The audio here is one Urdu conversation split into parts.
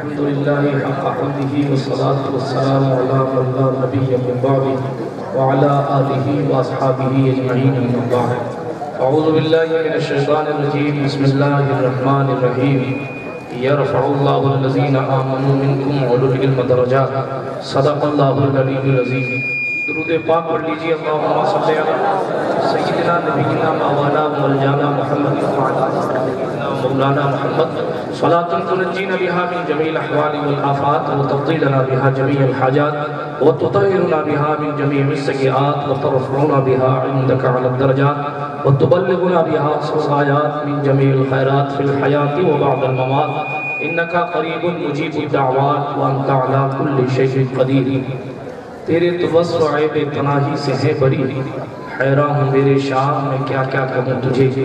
الحمد لله حق حمده والصلاة والسلام على من لا نبي من بعده وعلى آله وأصحابه أجمعين من بعد. أعوذ بالله من الشيطان الرجيم. بسم الله الرحمن الرحيم. يرفع الله الذين آمنوا منكم وأولو العلم درجات. صدق الله العلي العظيم. درود پاک پڑھ لیجیے. اللہم صلی علی سیدنا نبینا مولانا مولانا محمد وعلی سیدنا مولانا محمد صلاۃ تنجینا بها من جميع الاحوال والآفات وتفضي لنا بها جميع الحاجات وتطهرنا بها من جميع السيئات وترفعنا بها عندك على الدرجات وتبلغنا بها الغايات من جميع الخيرات في الحياة وبعد الممات إنك قريب مجيب الدعوات وأنت على كل شيء قدير. تیرے تو وصف عیب پناہی سے ہے بری، حیران ہوں میرے شاہ میں کیا کیا کہوں تجھے.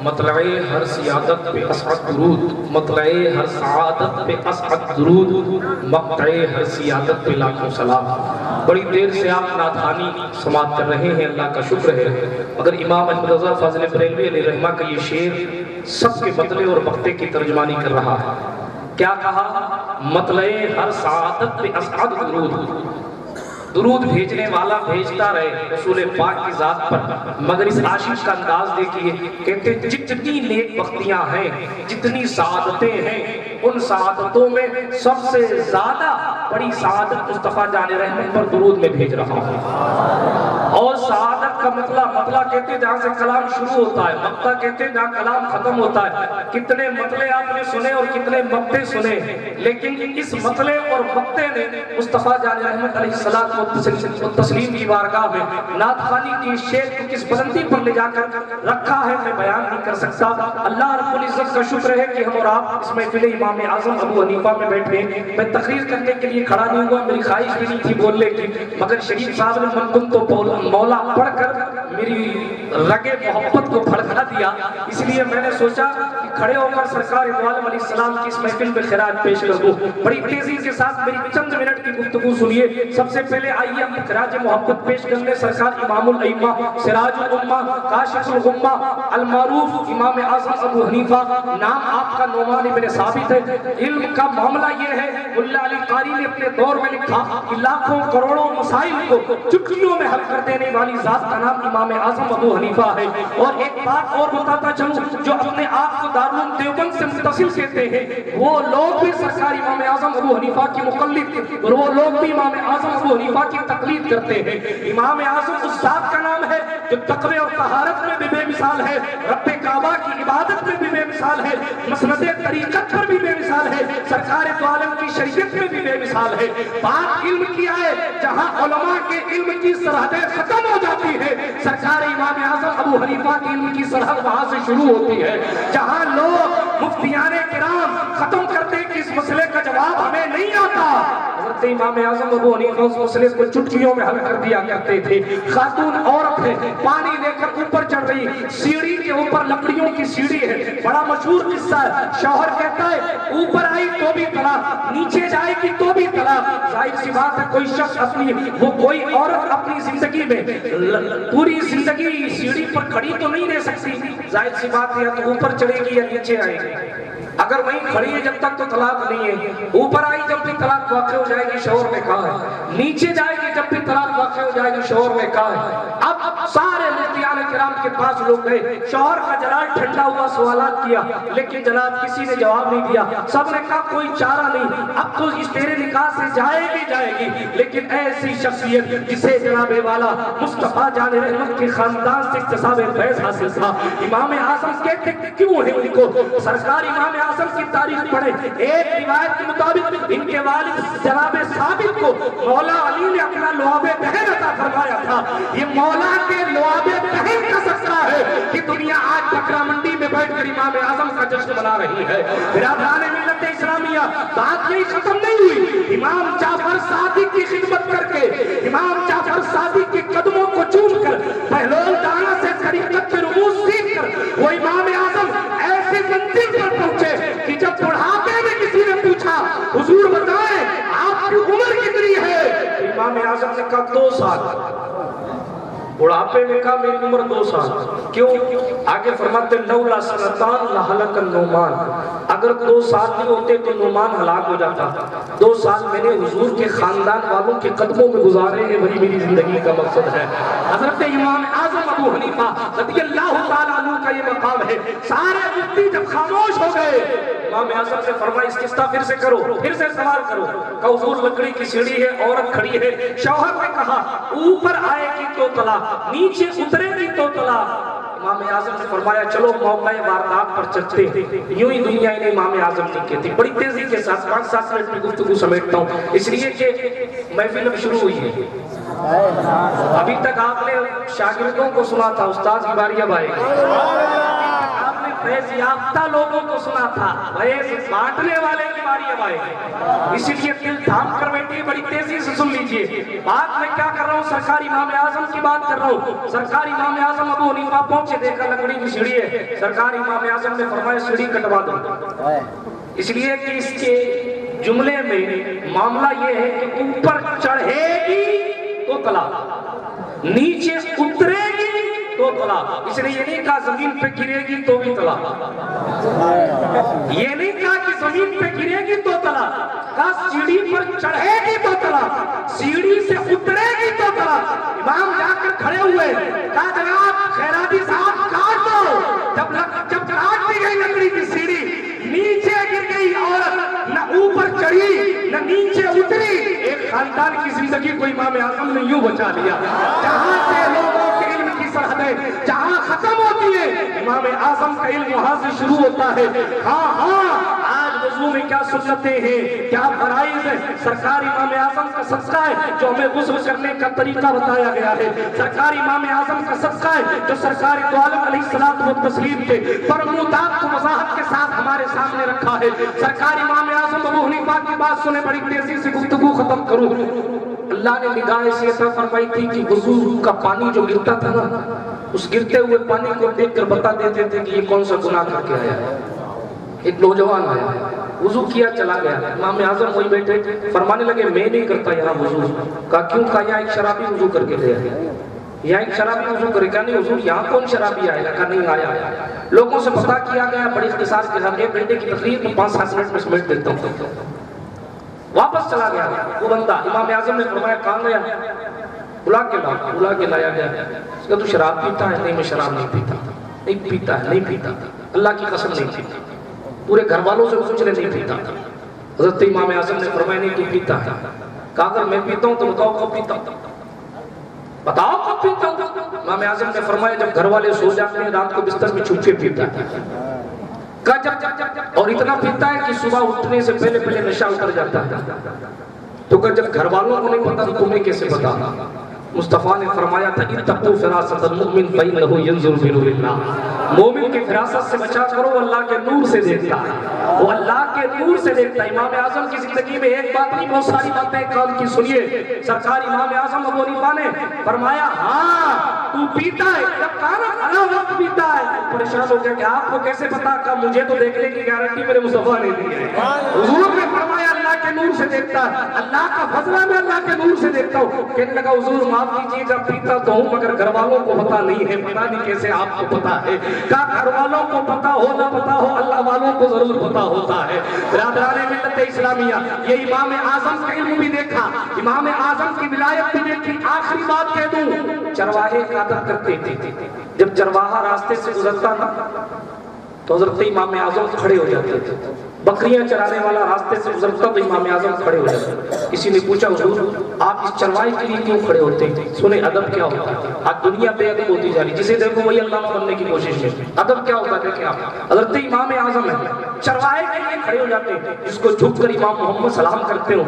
مطلع ہر سیادت پہ اسعد درود، مطلع ہر سعادت پہ اسعد درود، مقطع ہر سیادت پہ لاکھوں سلام. بڑی دیر سے آپ نعتخوانی سماعت کر رہے ہیں، اللہ کا شکر ہے. اگر امام احمد رضا فاضل بریلوی علیہ رحمہ کا یہ شعر سب کے بدلے اور مقطع کی ترجمانی کر رہا ہے. کیا کہا؟ مطلع ہر سعادت پہ اسعد درود. درود بھیجنے والا بھیجتا رہے رسول پاک کی ذات پر، مگر اس عاشق کا انداز دیکھیے. کہتے جتنی نیک بختیاں ہیں، جتنی سعادتیں ہیں، ان سعادتوں میں سب سے زیادہ بڑی سعادت مصطفیٰ جان رحمت پر درود میں بھیج رہا ہوں. اور سعادت کا مطلع کہتے ہیں جہاں سے کلام شروع ہوتا ہے، مقطع کہتے ہیں جہاں کلام ختم ہوتا ہے. کتنے مطلع آپ نے سنے اور کتنے مقطع سنے، لیکن اس مطلع اور مقطع نے مصطفیٰ جان رحمت علیہ السلام تسلیم کی بارگاہ میں نعتخوانی کی شعر کو کس بلندی پر لے جا کر رکھا ہے میں بیان نہیں کر سکتا. اللہ رب العزت کا شکر ہے کہ ہم اور آپ اس محفل امام اعظم ابو حنیفہ میں بیٹھے ہیں. میں تقریر کرنے کے لیے کھڑا نہیں ہوا، میری خواہش بھی نہیں تھی بولنے کی، مگر شریف صاحب نے من کن تو مولا پڑھ کر میری رگے محبت کو بھڑکا دیا. اس لیے میں نے سوچا کہ کھڑے ہو کر سرکار دو عالم علیہ السلام کی اس محفل میں خراج پیش کر دوں. بڑی تیزی کے ساتھ میری چند منٹ کی گفتگو سنیے. سب سے پہلے آئیے ہم خراج محبت پیش کرنے سرکار امام الائمہ سراج الامہ کاشف الغمہ المعروف امام اعظم ابو حنیفہ. نام آپ کا نعمان بن ثابت ہے. علم کا معاملہ یہ ہے، ملا علی قاری نے اپنے دور میں لکھا کہ لاکھوں کروڑوں مسائل کو چٹکیوں میں حل کر دینے والی ذات کا نام امام اعظم ابو حنیفہ ہے. اور ایک بات اور بتاتا چلوں، جو اپنے آپ کو دارالعلوم دیوبند سے متصل کہتے ہیں، وہ لوگ بھی سرکار امام اعظم ابو حنیفہ کی مقلد اور وہ لوگ بھی امام اعظم ابو حنیفہ کی تقلید کرتے ہیں. امام اعظم اس ذات کا نام ہے جو تقوی اور طہارت میں بھی بے مثال ہے، رب کعبہ کی عبادت میں بھی بے مثال ہے، مسند طریقت پر بھی بے مثال ہے، سرکار دو عالم کی شریعت میں بھی بے مثال ہے. بات علم کی آئے جہاں علماء کے علم کی سرحدیں ختم ہو جاتی ہے، سرکار امام اعظم ابو حنیفہ کی علم کی سرحد وہاں سے شروع ہوتی ہے. جہاں لوگ مفتیان کرام ختم کرتے کہ اس مسئلے کا جواب ہمیں نہیں آتا، حضرت امام اعظم ابو حنیفہ اس مسئلے کو چٹکیوں میں حل کر دیا کرتے تھے. خاتون عورت ہے، پانی لے کر اوپر چڑھ رہی، سیڑھی کے اوپر لکڑیوں کی سیڑھی ہے. بڑا مشہور قصہ ہے. شوہر کہتا ہے اوپر آئی تو بھی طلاق، نیچے جائے گی تو بھی طلاق. ظاہر سی بات ہے کوئی شخص کوئی عورت اپنی زندگی میں پوری زندگی سیڑھی پر کھڑی تو نہیں رہ سکتی. ظاہر سی بات ہے یا تو اوپر چڑھے گی یا نیچے آئے گی. اگر وہیں کھڑی ہے جب تک تو طلاق نہیں ہے، اوپر آئی جب بھی طلاق واقع ہو جائے گی شوہر نے کہا ہے، نیچے جائے گی جب بھی طلاق واقع ہو جائے گی شوہر نے کہا ہے. اب سارے مفتیان کرام کے پاس لوگ گئے، شوہر کا جلال ٹھنڈا ہوا، سوالات کیا، لیکن جناب کسی نے جواب نہیں دیا. سب نے کہا کوئی چارہ نہیں، اب تو اس تیرے نکاح سے جائے گی، لیکن ایسی شخصیت جسے جناب والا مصطفیٰ جان رحمت کے خاندان سے اکتساب فیض حاصل تھا. امام اعظم کہتے کیوں ہے ان کو؟ سرکار امام اعظم کی تاریخ پڑھیں. ایک روایت کے مطابق ان کے والد جناب ثابت کو مولا علی نے اپنا لعاب دہن عطا فرمایا تھا. یہ مولا کے لعاب دہن کا صدقہ ہے کہ دنیا آج بکرا منڈی میں بیٹھ کر امام اعظم کا جشن منا رہی ہے. برادران ملت اسلامیہ، بات یہی ختم نہیں ہوئی. امام جعفر صادق کی خدمت کر کے، امام جعفر صادق کے قدموں کو چوم کر، بہلول دانا سے طریقت کے رموز سیکھ کر وہ امام اعظم ایسی منزل پر پہنچے کہ جب بڑھاپے میں کسی نے پوچھا حضور بتائیں آپ کی عمر کتنی ہے، امام اعظم نے کہا 2 سال. بڑھاپے میں کہا میری عمر 2 سال. کیوں؟ آگے فرماتے لولا سنتان لہلک النعمان، اگر 2 سال نہیں ہوتے تو نعمان ہلاک ہو جاتا. 2 سال میں نے حضور کے خاندان والوں کے قدموں میں گزارے ہیں، وہی میری زندگی کا مقصد ہے. حضرت امام اعظم ابو حنیفہ رضی اللہ تعالیٰ عنہ کا یہ مقام ہے. سارے مفتی جب خاموش ہو گئے، امام اعظم سے فرمایا استفتاء پھر سے کرو، پھر سے سوال کرو. کہ حضور لکڑی کی سیڑھی ہے، عورت کھڑی ہے. شوہر نے کہا اوپر آئے گی تو طلاق، نیچے اترے گی تو طلاق. امام اعظم نے فرمایا چلو موقع واردات پر چلتے ہیں. یوں ہی دنیا انہیں امام اعظم نہیں کہتی. بڑی تیزی کے ساتھ 5-7 منٹ میں گفتگو سمیٹتا ہوں، اس لیے کہ محفل اب شروع ہوئی ہے. ابھی تک آپ نے شاگردوں کو سنا تھا، استاد کی باری اب آئے گی. آپ نے فیض یافتہ لوگوں کو سنا تھا، فیض بانٹنے والے کی باری اب آئے گی. اسی لیے دل تھام کر بیٹھیے، بڑی تیزی سے سن لیجئے. بات میں کیا کر رہا ہوں؟ سرکار امام اعظم کی بات کر رہا ہوں. سرکار امام اعظم ابو حنیفہ پہنچے، دیکھا لکڑی کی سیڑھی ہے. سرکار امام اعظم نے فرمایا سیڑھی کٹوا دو، اس لیے کہ اس کے جملے میں معاملہ یہ ہے کہ اوپر چڑھے گی تو طلاق، نیچے اترے گی تو طلاق. اس نے یہ نہیں کہا زمین پہ گرے گی تو بھی طلاق، یہ نہیں کہا کہ زمین پہ گرے گی تو طلاق، کہا سیڑھی پر چڑھے گی تو طلاق، سیڑھی سے اترے گی تو طلاق. امام جا کر کھڑے ہوئے، کہا جناب خیراتی صاحب کاٹ دو. جب کاٹ دی گئی لکڑی کی سیڑھی، نیچے گر گئی عورت، نہ اوپر چڑھی نہ نیچے اتری. ایک خاندان کی زندگی کو امام اعظم نے یوں بچا لیا. جہاں سے لوگوں کے علم کی سرحدیں جہاں ختم ہوتی ہے، امام اعظم کا علم وہاں سے شروع ہوتا ہے. ہاں آج وضو میں کیا سنتیں ہیں، کیا فرائض ہے. سرکار امام اعظم کا صدقہ ہے جو ہمیں غسل کرنے کا طریقہ بتایا گیا ہے. سرکار امام اعظم کا صدقہ ہے جو سرکار دو عالم علیہ الصلوۃ والتسلیم کے فرمودات کو وضاحت کے ساتھ ہمارے سامنے رکھا ہے. سرکار امام اعظم ابو حنیفہ کی بات سنے، بڑی تیزی سے گفتگو ختم کروں. اللہ نے نگاہ سے عطا فرمائی تھی کہ وضو کا پانی جو گرتا تھا نا، اس گرتے ہوئے پانی کو دیکھ کر بتا دیتے تھے کہ یہ کون سا گناہ کر کے آیا ہے. ایک نوجوان آیا، وضو کیا چلا گیا. امام اعظم وہی بیٹھے، فرمانے لگے میں نہیں کرتا یہاں وضو. کہا کیوں؟ کہا یہاں ایک شرابی وضو کر کے گیا ہے. یہاں ایک شرابی وضو کرے. کہا نہیں حضور یہاں کون شرابی آئے گا؟ کہا نہیں آیا. لوگوں سے پتہ کیا گیا، بڑی اختصار کے ساتھ 1 گھنٹے کی تقریر میں 5-7 منٹ میں سمیٹ دیتا ہوں. واپس چلا گیا وہ بندہ. امام اعظم نے فرمایا کہاں گیا؟ بلا کے لایا گیا. اس کا تو شراب پیتا ہے؟ نہیں میں شراب نہیں پیتا. نہیں پیتا ہے؟ نہیں پیتا. اللہ کی قسم نہیں پیتا. پورے گھر والوں سے پوچھ رہے نہیں پیتا. حضرت امام اعظم نے فرمایا نہیں تو پیتا ہے. کہا اگر میں پیتا ہوں تو بتاؤ کب پیتا ہوں، بتاؤ کب پیتا ہوں. امام اعظم نے فرمایا جب گھر والے سو جاتے ہیں رات کو بستر میں چھپ کے پیتا ہے. کہا جب اور اتنا پیتا ہے کہ صبح اٹھنے سے پہلے نشہ اتر جاتا ہے. تو کہ جب گھر والوں کو نہیں پتا تو تمہیں کیسے پتا؟ مصطفیٰ نے فرمایا تھا اتقوا فراست المؤمن فإنه ينظر بنور اللہ. مومن کی فراست سے بچا کرو، وہ اللہ کے نور سے دیکھتا ہے، وہ اللہ کے نور سے دیکھتا ہے. امام اعظم کی زندگی میں ایک بات نہیں بہت ساری باتیں کان کی سنیے. سرکار امام اعظم ابو حنیفہ نے فرمایا ہاں تو پیتا ہے. جب کہا ہر وقت پیتا ہے، پریشان ہو گیا کہ آپ کو کیسے پتا؟ کہ مجھے تو دیکھنے کی گارنٹی میرے مصطفیٰ نے دی ہے. حضور نے فرمایا اللہ کے نور سے دیکھتا ہے. اللہ کا فضل ہے میں اللہ کے نور سے دیکھتا ہوں. کہنے لگا حضور معاف کیجیے گا پیتا تو ہوں مگر گھر والوں کو پتا نہیں ہے. پتا نہیں کیسے آپ کو پتا ہے. کہا گھر والوں کو پتا ہو نہ پتا ہو اللہ والوں کو ضرور پتا ہوتا ہے. برادران ملت اسلامیہ، یہ امام اعظم کا علم بھی دیکھا، امام اعظم کی ولایت بھی دیکھی. آخری بات کہہ دوں، چرواہے کا ادب کرتے تھے. جب چرواہا راستے سے گزرتا تھا تو حضرت امام اعظم کھڑے ہو جاتے تھے. بکریاں چرانے والا راستے سے گزرتا تو امام اعظم کھڑے ہو جاتے. کسی نے پوچھا حضور آپ اس چرواہے کے لیے کیوں کھڑے ہوتے ہیں؟ سنیں ادب کیا ہوتا ہے. آج دنیا بے ادب ہوتی جا رہی، جسے دیکھو وہی اللہ بننے کی کوشش ہے. ادب کیا ہوتا ہے دیکھیں آپ. حضرت امام اعظم ہے، چرواہے کے لیے کھڑے ہو جاتے ہیں جس کو جھک کر امام محمد سلام کرتے ہو.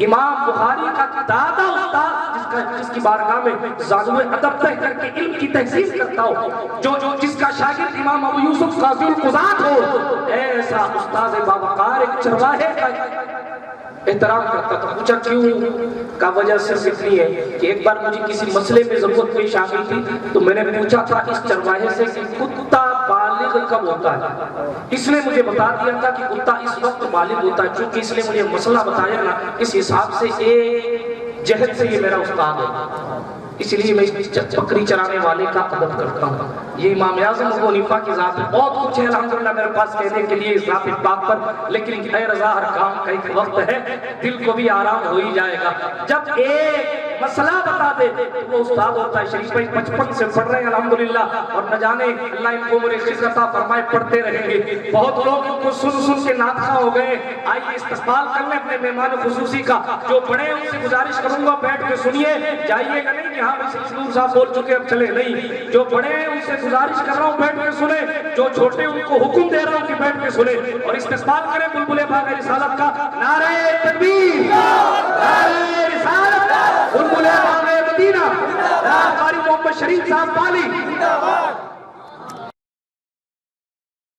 امام بخاری کا دادا استاد جس کی بارگاہ میں زانوے ادب تہ کر کے علم کی تحصیل کرتا ہو، جس کا شاگرد امام ابو یوسف قاضی القضات ہو، ایسا استاد باوقار ایک چرواہے کا احترام کرتا تھا. پوچھا کیوں؟ کا وجہ صرف اتنی ہے کہ ایک بار مجھے کسی مسئلے میں ضرورت پیش آ گئی تھی تو میں نے پوچھا تھا اس چرواہے سے کہ کتا بالغ کب ہوتا ہے. اس نے مجھے بتا دیا تھا کہ کتا اس وقت بالغ ہوتا ہے. چونکہ اس نے مجھے مسئلہ بتایا نا، اس حساب سے ایک جہد سے یہ میرا استاد ہے. اس لیے میں بکری چرانے والے کا ادب کرتا ہوں. یہ امام اعظم ابو حنیفہ کی ذات ہے. بہت کچھ ہے الحمدللہ میرے پاس کہنے کے لیے اس ذات پاک پر، لیکن اے رضا ہر کام کا ایک وقت ہے، دل کو بھی آرام ہو ہی جائے گا. جب ایک مسئلہ بتا دے تو وہ استاد ہوتا ہے. شریف بھائی 55 سے پڑھ رہے ہیں الحمدللہ، اور نہ جانے اللہ ان کو عمر خضر عطا فرمائے پڑھتے رہیں گے. بہت لوگ ان کو سن سن کے ناطقہ ہو گئے. آئیے استقبال کر لیں اپنے مہمان خصوصی کا. جو بڑے ان سے گزارش کروں گا بیٹھ کے سنیے، جائیے گا نہیں کہ ہاں حضور صاحب بول چکے اب چلے نہیں. جو بڑے ہیں ان سے گزارش کر رہا ہوں بیٹھ کے سنیں، جو چھوٹے ان کو حکم دے رہا ہوں کہ بیٹھ کے سنیں. اور استقبال کریں بلبل باغ رسالت کا. نعرہ